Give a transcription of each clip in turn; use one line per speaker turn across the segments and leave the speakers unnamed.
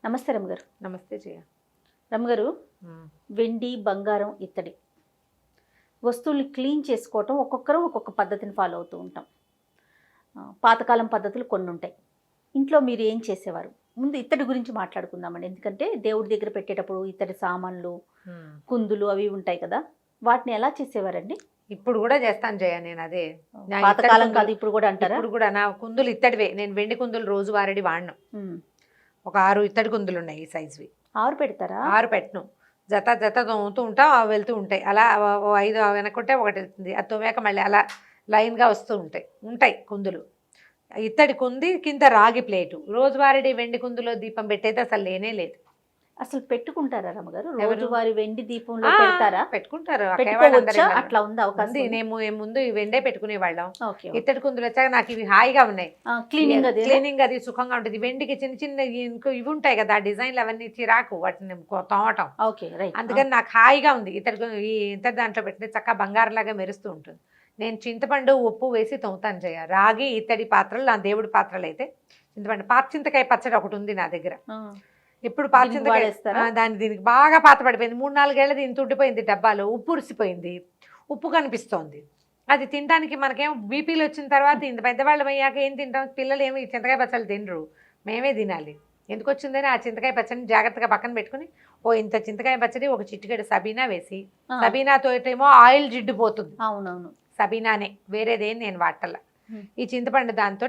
నమస్తే రమ్మగారు.
నమస్తే జయ.
రమ్మగారు, వెండి, బంగారం, ఇత్తడి వస్తువుల్ని క్లీన్ చేసుకోవటం ఒక్కొక్కరు ఒక్కొక్క పద్ధతిని ఫాలో అవుతూ ఉంటాం. పాతకాలం పద్ధతులు కొన్ని ఉంటాయి. ఇంట్లో మీరు ఏం చేసేవారు? ముందు ఇత్తడి గురించి మాట్లాడుకుందామండి. ఎందుకంటే దేవుడి దగ్గర పెట్టేటప్పుడు ఇత్తడి సామాన్లు, కుందులు అవి ఉంటాయి కదా, వాటిని ఎలా చేసేవారండి?
ఇప్పుడు కూడా చేస్తాను జయ. నేను అదే
పాతకాలం కాదు, ఇప్పుడు కూడా అంటారా?
ఇప్పుడు కూడా నా కుందులు ఇత్తడివే. నేను వెండి కుందులు రోజు వారడి వాడను. ఒక 6 ఇత్తడి కుందులు ఉన్నాయి ఈ సైజువి.
6 పెడతారా?
6 పెట్టను. జత జత తోముతూ ఉంటాం, అవి వెళ్తూ ఉంటాయి. అలా 5 వెనక్కుంటే ఒకటి వెళ్తుంది. అది తోమాక మళ్ళీ అలా లైన్గా వస్తూ ఉంటాయి కుందులు. ఇత్తడి కుంది కింద రాగి ప్లేటు. రోజువారీ వెండి కుందులో దీపం పెట్టేది అసలు లేనే లేదు.
అసలు పెట్టుకుంటారా రమ్మగారు? రోజువారి వెండి దీపంలో పెడతారా?
పెట్టుకుంటారు.
అట్లా ఉంది అవకాశం.
మేము ముందు ఈ వెండే పెట్టుకునే వాళ్ళం.
ఓకే.
ఇత్తడి కుందులు వచ్చాక నాకు ఇవి హాయిగా ఉన్నాయి.
క్లీనింగ్
అది సుఖంగా ఉంటుంది. వెండికి చిన్న చిన్న ఇవి ఉంటాయి కదా, డిజైన్లు అవన్నీ చిరాకు వాటిని తోమటం.
Okay, right.
అందుకని నాకు హాయిగా ఉంది. ఇత్తడి దాంట్లో పెట్టిన చక్కగా బంగారం లాగా మెరుస్తూ ఉంటుంది. నేను చింతపండు ఉప్పు వేసి తోముతాను జయ. రాగి ఇత్తడి పాత్రలు, నా దేవుడి పాత్రలు అయితే చింతపండు. పాత చింతకాయ పచ్చడి ఒకటి ఉంది నా దగ్గర. ఇప్పుడు పాత చింతకాయ దాన్ని దీనికి బాగా పాత పడిపోయింది. 3-4 ఏళ్ళది ఇంత ఉండిపోయింది డబ్బాలో. ఉప్పు ఉరిసిపోయింది, ఉప్పు కనిపిస్తోంది. అది తినడానికి మనకేం బీపీలు వచ్చిన తర్వాత ఇంత పెద్దవాళ్ళం అయ్యాక ఏం తింటాం? పిల్లలు ఏమి చింతకాయ పచ్చళ్ళు తినరు, మేమే తినాలి. ఎందుకు వచ్చిందని ఆ చింతకాయ పచ్చడిని జాగ్రత్తగా పక్కన పెట్టుకుని ఇంత చింతకాయ పచ్చడి, ఒక చిటికెడు సబీనా వేసి, సబీనాతో ఏమో ఆయిల్ జిడ్డు పోతుంది.
అవునవును,
సబీనానే, వేరేదేం నేను వాటల్లా. ఈ చింతపండు దాంతో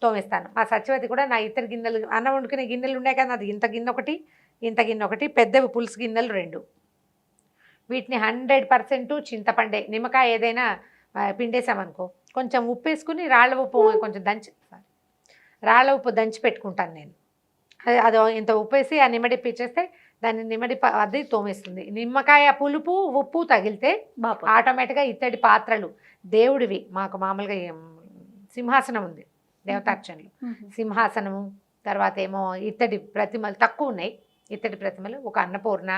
తోమేస్తాను. మా సత్యవతి కూడా నా ఇద్దరు గిన్నెలు, అన్నం వండుకునే గిన్నెలు ఉన్నాయి కదా, అది ఇంత గిన్నె ఒకటి, ఇంత గిన్నె ఒకటి, పెద్దవి పులుసు గిన్నెలు 2. వీటిని 100% చింతపండే. నిమ్మకాయ ఏదైనా పిండేసామనుకో, కొంచెం ఉప్పు వేసుకుని రాళ్ళ ఉప్పు కొంచెం రాళ్ళ ఉప్పు దంచి పెట్టుకుంటాను నేను. అది ఇంత ఉప్పు వేసి ఆ నిమ్మడిప్పు ఇచ్చేస్తే దాన్ని అది తోమేస్తుంది. నిమ్మకాయ పులుపు ఉప్పు తగిలితే ఆటోమేటిక్గా ఇత్తడి పాత్రలు దేవుడివి. మాకు మామూలుగా సింహాసనం ఉంది, దేవతార్చనలు, సింహాసనము. తర్వాత ఏమో ఇత్తడి ప్రతిమలు తక్కువ ఉన్నాయి. ఇత్తడి ప్రతిమలు ఒక అన్నపూర్ణ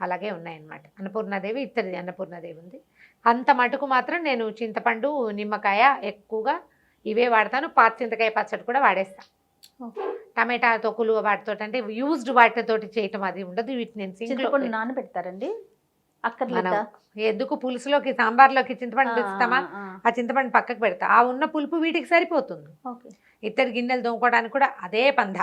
అలాగే ఉన్నాయన్నమాట. అన్నపూర్ణాదేవి ఇత్తడి అన్నపూర్ణాదేవి ఉంది. అంత మటుకు మాత్రం నేను చింతపండు, నిమ్మకాయ ఎక్కువగా ఇవే వాడతాను. పాత చింతకాయ పచ్చడి కూడా వాడేస్తాను. టమాటా తొక్కులు వాటితో, అంటే యూజ్డ్ వాటితోటి చేయటం అది ఉండదు. వీటిని నేను సింక్లో
నానబెడతారండి.
ఎందుకు పులుసులోకి, సాంబార్లోకి చింతపండు పెడతామా, ఆ చింతపండు పక్కకు పెడతా. ఆ ఉన్న పులుపు వీటికి సరిపోతుంది. ఇత్తడి గిన్నెలు తోముకోవడానికి కూడా అదే పంధ.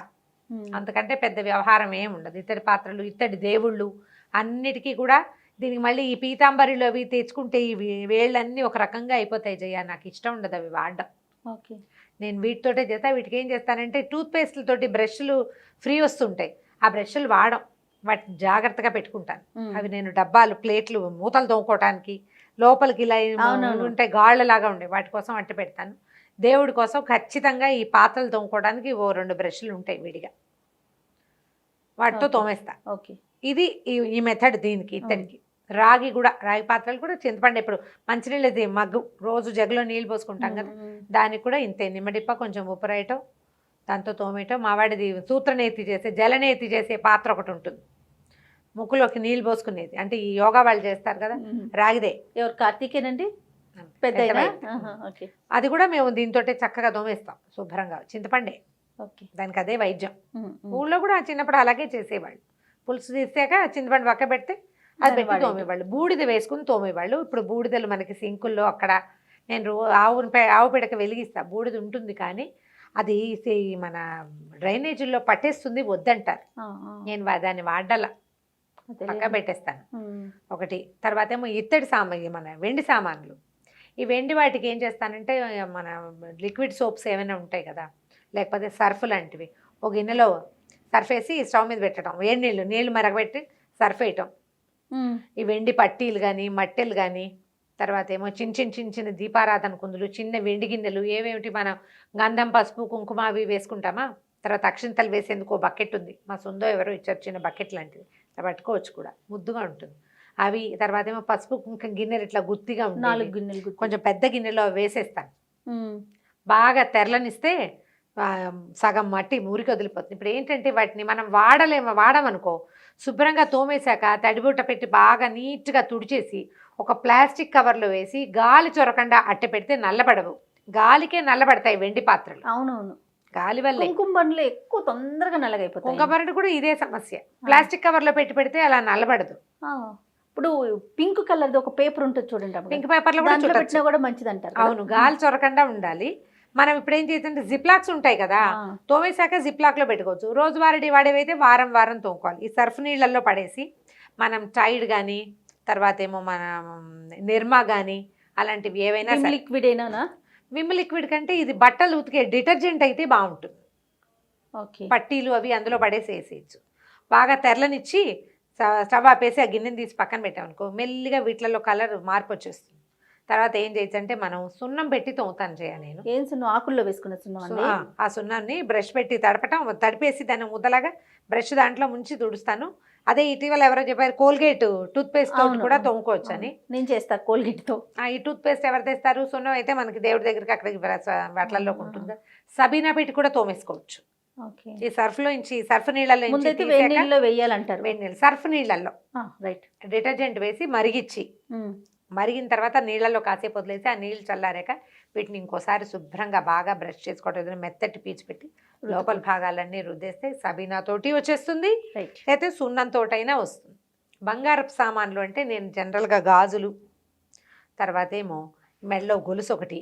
అంతకంటే పెద్ద వ్యవహారం ఏమి ఉండదు. ఇత్తడి పాత్రలు, ఇత్తడి దేవుళ్ళు అన్నిటికీ కూడా. దీనికి మళ్ళీ ఈ పీతాంబరిలో అవి తెచ్చుకుంటే ఈ వేళ్ళన్నీ ఒక రకంగా అయిపోతాయి జయ. నాకు ఇష్టం ఉండదు అవి వాడడం. నేను వీటితోటే చేస్తా. వీటికి ఏం చేస్తానంటే టూత్పేస్ట్లతోటి బ్రష్లు ఫ్రీ వస్తుంటాయి, ఆ బ్రష్లు వాడడం, వాటిని జాగ్రత్తగా పెట్టుకుంటాను. అవి నేను డబ్బాలు, ప్లేట్లు, మూతలు తోముకోవటానికి, లోపలికి ఇలా ఉంటాయి గాళ్ళలాగా ఉండే వాటి కోసం అట్టి పెడతాను. దేవుడి కోసం ఖచ్చితంగా ఈ పాత్రలు తోముకోవడానికి 2 బ్రష్లు ఉంటాయి విడిగా, వాటితో తోమేస్తా. ఇది ఈ మెథడ్ దీనికి. ఇత్తడికి రాగి కూడా, రాగి పాత్రలు కూడా చింతపండు. ఇప్పుడు మంచినీళ్ళది మగ్గు, రోజు జగ్గులో నీళ్ళు పోసుకుంటాం కదా, దానికి కూడా ఇంతే. నిమ్మడిప్ప, కొంచెం ఉప్పు రాయటం, దాంతో తోమేయటం. మావాడిది సూత్రనేతి చేసే, జలనేతి చేసే పాత్ర ఒకటి ఉంటుంది, ముక్కులోకి నీళ్ళు పోసుకునేది. అంటే ఈ యోగా వాళ్ళు చేస్తారు కదా, రాగిదే.
ఎవరు? కార్తీకేనండి, పెద్ద.
అది కూడా మేము దీంతో చక్కగా తోమేస్తాం శుభ్రంగా. చింతపండే దానికి అదే వైద్యం. ఊళ్ళో కూడా చిన్నప్పుడు అలాగే చేసేవాళ్ళు. పులుసు తీసాక చింతపండు పక్క పెడితే అది పెట్టి తోమేవాళ్ళు. బూడిద వేసుకుని తోమేవాళ్ళు. ఇప్పుడు బూడిదలు మనకి సింకుల్లో అక్కడ నేను ఆవు పిడక వెలిగిస్తా, బూడిద ఉంటుంది. కానీ అది మన డ్రైనేజీల్లో పట్టేస్తుంది, వద్దంటారు. నేను దాన్ని వాడాల, పక్క పెట్టేస్తాను ఒకటి. తర్వాత ఏమో ఇత్తడి మన వెండి సామాన్లు. ఈ వెండి వాటికి ఏం చేస్తానంటే, మన లిక్విడ్ సోప్స్ ఏమైనా ఉంటాయి కదా, లేకపోతే సర్ఫ్ లాంటివి, ఒక గిన్నెలో సర్ఫ్ వేసి స్టవ్ మీద పెట్టడం, వేడి నీళ్ళు మరగబెట్టి సర్ఫ్ వేయటం. ఈ వెండి పట్టీలు కానీ, మట్టెలు కానీ, తర్వాత ఏమో చిన్న దీపారాధన కుందులు, చిన్న వెండి గిన్నెలు, ఏవేమిటి మనం గంధం, పసుపు, కుంకుమ అవి వేసుకుంటామా. తర్వాత అక్షింతలు వేసేందుకు బకెట్ ఉంది, మా సొందో ఎవరో ఇచ్చారు, చిన్న బకెట్ లాంటిది. అలా పట్టుకోవచ్చు కూడా, ముద్దుగా ఉంటుంది అవి. తర్వాత ఏమో పసుపు కుంకుమ గిన్నెలు ఇట్లా గుత్తిగా ఉంటాయి, 4 గిన్నెలు, కొంచెం పెద్ద గిన్నెలో వేసేస్తాను. బాగా తెరలనిస్తే సగం మట్టి మురికి వదిలిపోతుంది. ఇప్పుడు ఏంటంటే వాటిని మనం వాడమనుకో, శుభ్రంగా తోమేశాక తడిబుట్ట పెట్టి బాగా నీట్గా తుడిచేసి ఒక ప్లాస్టిక్ కవర్లో వేసి గాలి చొరకుండా అట్టె పెడితే నల్లబడవు. గాలికే నల్లబడతాయి వెండి పాత్రలు.
అవునవును,
గాలి వల్లే.
కుంకుమ బండ్లు ఎక్కువ తొందరగా నల్లగైపోతాయి.
కుంకుమ కూడా ఇదే సమస్య. ప్లాస్టిక్ కవర్ లో పెడితే అలా నల్లబడదు.
ఇప్పుడు పింక్ కలర్ ఒక పేపర్ ఉంటుంది చూడండి,
పింక్ పేపర్ లో
పెట్టినా కూడా మంచిది అంటారు.
అవును, గాలి చొరకుండా ఉండాలి. మనం ఇప్పుడు ఏం చేస్తుంటే జిప్లాక్స్ ఉంటాయి కదా, తోమేశాక జిప్లాక్ లో పెట్టుకోవచ్చు. రోజువారీ వాడేవైతే వారం వారం తోముకోవాలి. ఈ సర్ఫ్ నీళ్ళల్లో పడేసి మనం టైడ్ కానీ, తర్వాత ఏమో మన నిర్మా కానీ అలాంటివి ఏవైనా
లిక్విడ్ అయినా,
విమ్ లిక్విడ్ కంటే ఇది బట్టలు ఉతికే డిటర్జెంట్ అయితే బాగుంటుంది. పట్టీలు అవి అందులో పడేసి వేసేయచ్చు. బాగా తెరలనిచ్చి స్టవ్ ఆపేసి ఆ గిన్నెని తీసి పక్కన పెట్టామనుకో, మెల్లిగా వీటిలలో కలర్ మార్పు వచ్చేస్తుంది. తర్వాత ఏం చేయొచ్చు అంటే మనం సున్నం పెట్టి తోముతాను చేయ. నేను
ఏం సున్నం? ఆకుల్లో వేసుకున్న సున్నం.
ఆ సున్నాన్ని బ్రష్ పెట్టి తడిపేసి దాన్ని ముద్దలాగా బ్రష్ దాంట్లో ముంచి తుడుస్తాను. అదే ఇటీవల ఎవరో చెప్పారు కోల్గేట్ టూత్ పేస్ట్ కూడా తోముకోవచ్చు అని.
నేను చేస్తా కోల్గేట్ తో.
ఈ టూత్ పేస్ట్ ఎవరు తెస్తారు? సున్నం అయితే మనకి దేవుడి దగ్గరికి అక్కడికి వాటిల్లోకి ఉంటుంది. సబీనా పెట్టి కూడా తోమేసుకోవచ్చు. ఈ సర్ఫ్ లో సర్ఫ్ నీళ్ళలో
వేయాలంటారు.
వేడి నీళ్ళు సర్ఫ్ నీళ్ళల్లో డిటర్జెంట్ వేసి మరిగిన తర్వాత నీళ్ళలో కాసేపు వదిలేసి ఆ నీళ్ళు చల్లారాక వీటిని ఇంకోసారి శుభ్రంగా బాగా బ్రష్ చేసుకోవడం, మెత్తటి పీచు పెట్టి లోపల భాగాలన్నీ రుద్దేస్తే సబీనా తోటి వచ్చేస్తుంది, అయితే సున్నంతోటైనా వస్తుంది. బంగారపు సామాన్లు అంటే నేను జనరల్గా గాజులు, తర్వాత ఏమో మెడలో గొలుసు ఒకటి,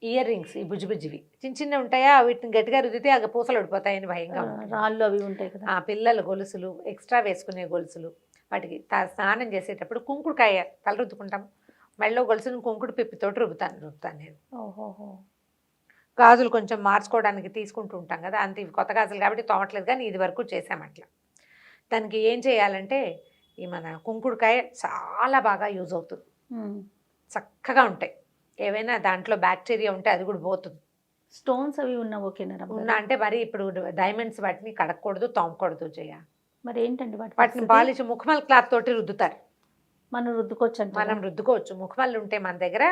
ఇయర్ రింగ్స్, ఈ బుజ్జిబుజ్జివి చిన్న చిన్న ఉంటాయా, వీటిని గట్టిగా రుద్దితే ఆ పూసలు ఉడిపోతాయని భయంగా
రాళ్ళు అవి ఉంటాయి కదా.
పిల్లల గొలుసులు, ఎక్స్ట్రా వేసుకునే గొలుసులు, వాటికి స్నానం చేసేటప్పుడు కుంకుడుకాయ తల రుద్దుకుంటాం, మెడలో గొలుసుని కుంకుడు పిప్పితోటి రుబ్బుతాను నేను. గాజులు కొంచెం మార్చుకోవడానికి తీసుకుంటూ ఉంటాం కదా, అంత ఇవి కొత్త గాజులు కాబట్టి తోమట్లేదు, కానీ ఇది వరకు చేసామట్లా. దానికి ఏం చేయాలంటే ఈ మన కుంకుడుకాయ చాలా బాగా యూజ్ అవుతుంది, చక్కగా ఉంటాయి. ఏవైనా దాంట్లో బ్యాక్టీరియా ఉంటే అది కూడా పోతుంది.
స్టోన్స్ అవి ఉన్నా
అంటే మరి ఇప్పుడు డైమండ్స్ వాటిని కడగకూడదు, తోమకూడదు చేయ.
మరి ఏంటండి
వాటిని పాలిష్ ముఖమల్ క్లాత్ తోటి రుద్దుతారు.
మనం
రుద్దుకోవచ్చు. ముఖమల్లు ఉంటే మన దగ్గర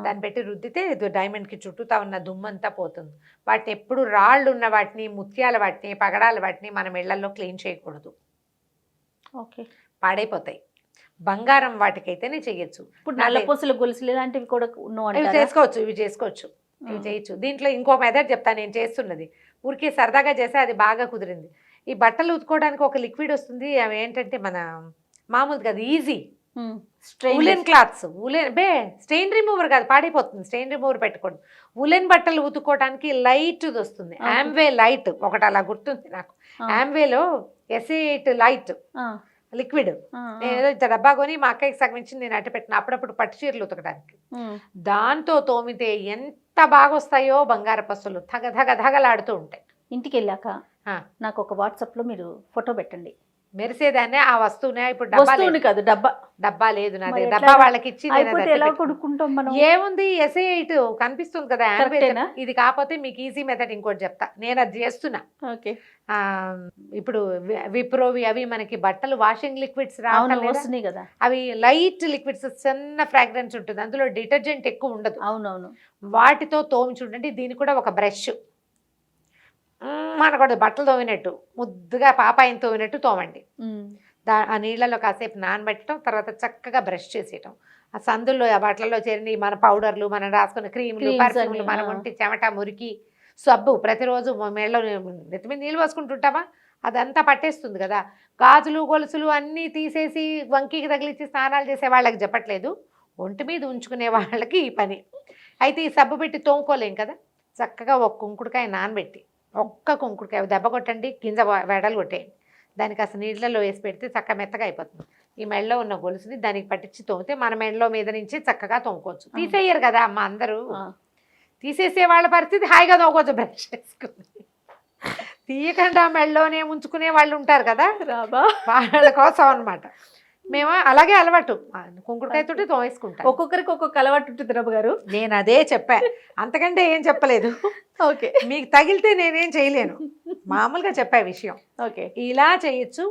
దాన్ని పెట్టి రుద్దితే డైమండ్కి చుట్టూతా ఉన్న దుమ్మంతా పోతుంది. వాటిని ఎప్పుడు రాళ్ళు ఉన్న వాటిని, ముత్యాల వాటిని, పగడాల వాటిని మనం ఇళ్లలో క్లీన్ చేయకూడదు, పాడైపోతాయి. బంగారం వాటికైతేనే చెయ్యొచ్చు.
ఇప్పుడు నల్లపూసల గొలుసులు ఇలాంటివి కూడా
ఇవి చేసుకోవచ్చు. ఇవి చేయొచ్చు. దీంట్లో ఇంకో మెథడ్ చెప్తాను నేను చేస్తున్నది. ఊరికే సరదాగా చేస్తే అది బాగా కుదిరింది. ఈ బట్టలు ఉతుకోవడానికి ఒక లిక్విడ్ వస్తుంది, అవి ఏంటంటే మన మామూలు కాదు, easy woollen clothes. Strain remover కాదు, పాడైపోతుంది. స్టెయిన్ రిమూవర్ పెట్టకూడదు. ఉలెన్ బట్టలు ఉతుక్కోవడానికి లైట్ వస్తుంది, ఆమ్వే లైట్ ఒకటి అలా గుర్తుంది నాకు. ఆమ్వేలో SA8 లైట్ లిక్విడ్, నేను ఏదో డబ్బా కొని మా అక్కకి సగం ఇచ్చింది, నేను అట్ట పెట్టిన అప్పుడప్పుడు పట్టు చీరలు ఉతకడానికి. దాంతో తోమితే ఎంత బాగా వస్తాయో బంగారు పసులు, ధగలాడుతూ ఉంటాయి.
ఇంటికి వెళ్ళాక నాకు ఒక వాట్సాప్లో మీరు ఫోటో పెట్టండి.
మెరిసేదాన్ని ఆ వస్తువునే. ఇప్పుడు డబ్బా లేదు నా దగ్గర, డబ్బా వాళ్ళకి ఇచ్చి ఏముంది, SA8 కనిపిస్తుంది కదా, ఇది కాకపోతే మీకు ఈజీ మెథడ్ ఇంకోటి చెప్తా, నేను అది చేస్తున్నా. ఇప్పుడు విప్రోవి అవి మనకి బట్టలు వాషింగ్ లిక్విడ్స్
వస్తున్నాయి కదా,
అవి లైట్ లిక్విడ్స్, చిన్న ఫ్రాగ్రెన్స్ ఉంటుంది, అందులో డిటర్జెంట్ ఎక్కువ ఉండదు.
అవునవును.
వాటితో తోమి చూడండి. దీనికి కూడా ఒక బ్రష్ మనకూడదు, బట్టలు తోమినట్టు ముద్దుగా పాపాయిని తోమినట్టు తోమండి. ఆ నీళ్ళలో కాసేపు నానబెట్టడం, తర్వాత చక్కగా బ్రష్ చేసేయటం. ఆ సందుల్లో ఆ బట్టలలో చేరిన మన పౌడర్లు, మనం రాసుకున్న క్రీములు, పర్ఫ్యూమ్లు, మన ఒంటి చెమట, మురికి, సబ్బు ప్రతిరోజు మెడలో నెత్తి మీద నీళ్ళు పోసుకుంటుంటామా, అదంతా పట్టేస్తుంది కదా. గాజులు గొలుసులు అన్నీ తీసేసి వంకీకి తగిలిచ్చి స్నానాలు చేసే వాళ్ళకి చెప్పట్లేదు, ఒంటి మీద ఉంచుకునే వాళ్ళకి ఈ పని. అయితే ఈ సబ్బు పెట్టి తోముకోలేం కదా, చక్కగా ఒక కుంకుడుకాయ నానబెట్టి, ఒక్క కుంకుడుకాయ దెబ్బ కొట్టండి, కింద వెడలు కొట్టేయండి, దానికి అసలు నీళ్ళలో వేసి పెడితే చక్కగా మెత్తగా అయిపోతుంది. ఈ మెడలో ఉన్న గొలుసుని దానికి పట్టించి తోమితే మన మెడలో మీద నుంచి చక్కగా తోముకోవచ్చు. తీసేయరు కదా అమ్మ అందరూ, తీసేసే వాళ్ళ పరిస్థితి హాయిగా తోముకోవచ్చు బ్రష్ చేసుకుని. తీయకుండా మెడలోనే ఉంచుకునే వాళ్ళు ఉంటారు కదా, వాళ్ళ కోసం అనమాట. మేము అలాగే అలవాటు, కుంకుడుకాయతోటి తోమేసుకుంటాం.
ఒక్కొక్కరికి ఒక్కొక్క అలవాటు ఉంటుంది రమ్మ గారు.
నేను అదే చెప్పా, అంతకంటే ఏం చెప్పలేదు.
ఓకే,
మీకు తగిలితే నేనేం చేయలేను, మామూలుగా చెప్పా విషయం.
ఓకే,
ఇలా చేయొచ్చు.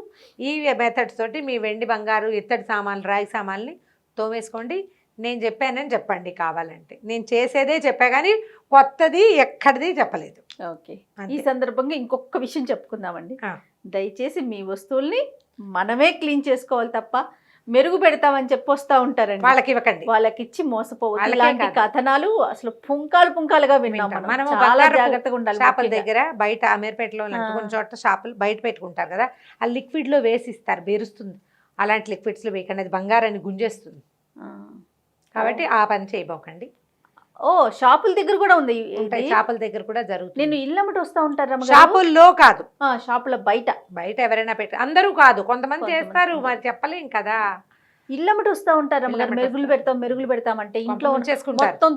ఈ మెథడ్స్ తోటి మీ వెండి, బంగారు, ఇత్తడి సామాన్లు, రాగి సామాన్లని తోమేసుకోండి. నేను చెప్పానని చెప్పండి కావాలంటే. నేను చేసేదే చెప్పా కానీ కొత్తది ఎక్కడిది చెప్పలేదు.
ఓకే, ఈ సందర్భంగా ఇంకొక విషయం చెప్పుకుందామండి. దయచేసి మీ వస్తువుల్ని మనమే క్లీన్ చేసుకోవాలి తప్ప మెరుగు పెడతామని చెప్పి వస్తా ఉంటారండి,
వాళ్ళకి ఇవ్వకండి,
వాళ్ళకి ఇచ్చి మోసపోవద్దు.
వాళ్ళకే
ఇలాంటి
కాదు.
కథనాలు అసలు పుంకాలుగా విన్నాం.
మనము
చాలా
బంగారపు
జాగ్రత్తగా ఉండాలి.
షాపుల
ముఖ్యంగా.
దగ్గర బయట అమీర్పేటలో కొన్ని చోట్ల షాపులు బయట పెట్టుకుంటారు కదా, ఆ లిక్విడ్ లో వేసి ఇస్తారు, బెరుస్తుంది. అలాంటి లిక్విడ్స్ లో వేయకండి, అది బంగారాన్ని గుంజేస్తుంది. కాబట్టి ఆ పని చేయబోకండి.
ఓ షాపుల దగ్గర కూడా ఉంది,
షాపుల దగ్గర కూడా జరుగుతుంది.
నేను ఇల్లమ్మటి వస్తా ఉంటారు.
షాపుల్లో కాదు,
షాపుల బయట
ఎవరైనా పెట్టి, అందరూ కాదు, కొంతమంది చేస్తారు, మరి చెప్పలేం కదా.
ఇల్లమ్మటి వస్తా ఉంటారు అమ్మగారు, మెరుగులు పెడతామంటే ఇంట్లో
చేసుకుంటారు,
మొత్తం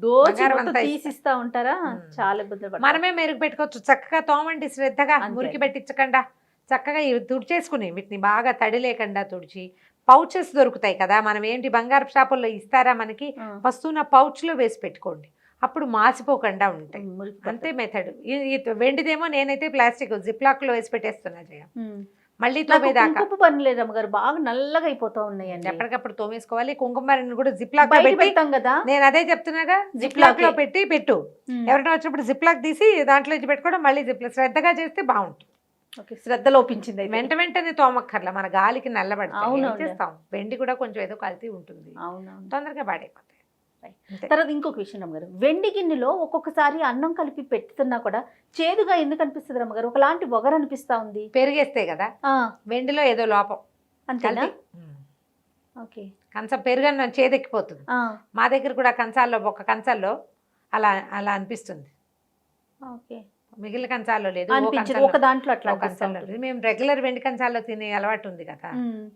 దోచి తీసిస్తా ఉంటారా, చాలా ఇబ్బంది.
మనమే మెరుగు పెట్టుకోవచ్చు, చక్కగా తోమండి శ్రద్ధగా, మురికి పెట్టించకుండా చక్కగా తుడిచేసుకుని వీటిని బాగా తడి లేకుండా తుడిచి. పౌచెస్ దొరుకుతాయి కదా, మనం ఏంటి బంగారు షాపుల్లో ఇస్తారా మనకి, వస్తువున పౌచ్లో వేసి పెట్టుకోండి, అప్పుడు మాసిపోకుండా ఉంటాయి. అంతే మెథడ్. వెండిదేమో నేనైతే ప్లాస్టిక్ జిప్లాక్లో వేసి పెట్టేస్తున్నా జయ, మళ్ళీ తోమేదాకా
పని లేదు అమ్మగారు, బాగా నల్లగా అయిపోతా ఉన్నాయండి.
ఎప్పటికప్పుడు తోమేసుకోవాలి. కుంకుమ కూడా జిప్లాక్ లో
పెడతాం కదా,
నేను అదే చెప్తున్నాగా, జిప్లాక్ లో పెట్టు, ఎవరైనా వచ్చినప్పుడు జిప్లాక్ తీసి దాంట్లో పెట్టుకోవడం, మళ్ళీ జిప్లాక్ శ్రద్ధగా చేస్తే బాగుంటుంది.
శ్రద్ధ లోపించింది,
వెంటనే తోమక్కర్లా, మన గాలికి నల్లబడతాం. వెండి కూడా కొంచెం ఏదో కల్తీ ఉంటుంది, తొందరగా పాడైపోతాయి.
తర్వాత ఇంకొక విషయం అమ్మగారు, వెండి గిన్నెలో ఒక్కొక్కసారి అన్నం కలిపి పెట్టుతున్నా కూడా చేదుగా ఎందుకు అనిపిస్తుంది అమ్మగారు, ఒకలాంటి పొగరు అనిపిస్తా ఉంది.
పెరిగేస్తే కదా, వెండిలో ఏదో లోపం
అంతేనా? ఓకే,
కంచం పెరుగన్న చేదెక్కిపోతుంది. మా దగ్గర కూడా కంచాల్లో ఒక కంచాల్లో అలా అనిపిస్తుంది.
ఓకే,
మిగిలిన కంచాల్లో లేదు,
ఒక దాంట్లో అట్లా
కంచాల్లో. మేము రెగ్యులర్ వెండి కంచాల్లో తినే అలవాటు ఉంది కదా,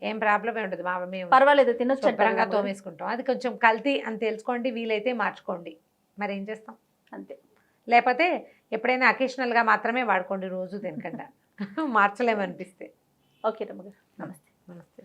ఏం ప్రాబ్లం ఉండదు. మేము
పర్వాలేదు, తినొచ్చు,
శుభ్రంగా తోమేసుకుంటాం. అది కొంచెం కల్తీ అని తెలుసుకోండి, వీలైతే మార్చుకోండి, మరి ఏం చేస్తాం
అంతే.
లేకపోతే ఎప్పుడైనా అకేషనల్గా మాత్రమే వాడుకోండి, రోజు తినకుండా. మార్చలేమనిపిస్తే.
ఓకే రమ్మగారు, నమస్తే.
నమస్తే.